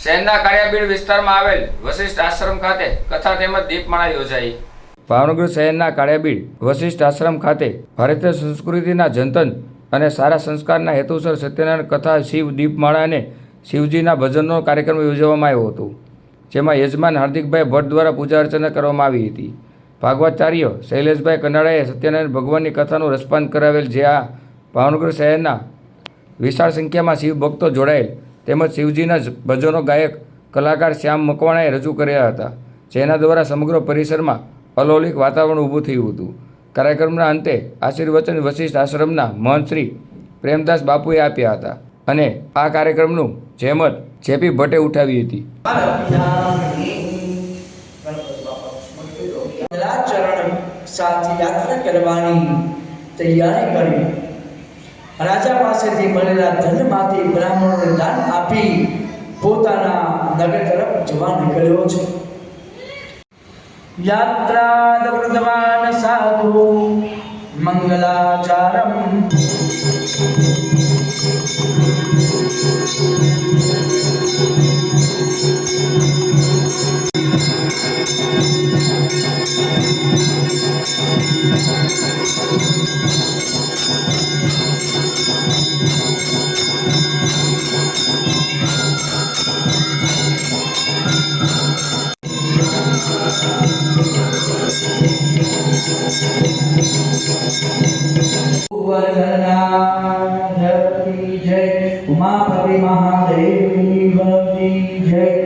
શહેરના કાળિયાબીડ વિસ્તારમાં આવેલ વશિષ્ઠ આશ્રમ ખાતે કથા તેમજ દીપમાળા યોજાઈ। ભાવનગર શહેરના કાળિયાબીડ વશિષ્ઠ આશ્રમ ખાતે ભારતીય સંસ્કૃતિના જતન અને સારા સંસ્કારના હેતુસર સત્યનારાયણ કથા, શિવ દીપમાળા અને શિવજીના ભજનનો કાર્યક્રમ યોજવામાં આવ્યો હતો, જેમાં યજમાન હાર્દિકભાઈ ભટ્ટ દ્વારા પૂજા અર્ચના કરવામાં આવી હતી। ભાગવતાચાર્ય શૈલેષભાઈ કનાડાએ સત્યનારાયણ ભગવાનની કથાનું રસપાન કરાવેલ, જે આ ભાવનગર શહેરના વિશાળ સંખ્યામાં શિવ ભક્તો જોડાયેલ તેમજ શિવજીના ભજનો ગાયક કલાકાર શ્યામ મકવાણાએ રજૂ કર્યા હતા, જેના દ્વારા સમગ્ર પરિસરમાં અલૌકિક વાતાવરણ ઊભું થયું હતું। કાર્યક્રમના અંતે આશીર્વચન વશિષ્ઠ આશ્રમના મહંત શ્રી પ્રેમદાસ બાપુએ આપ્યા હતા અને આ કાર્યક્રમનું જહેમત જેપી ભટ્ટે ઉઠાવી હતી। ચરણ સાથે યાત્રા કરવાની તૈયારી કરી રાજા પાસેથી મળેલા ધનમાંથી બ્રાહ્મણોને દાન આપી પોતાના નગર તરફ જવા નીકળ્યો છે। યાત્રા વૃદ્ધવાન સાધુ મંગલાચારમ उमापति महादेव की जय।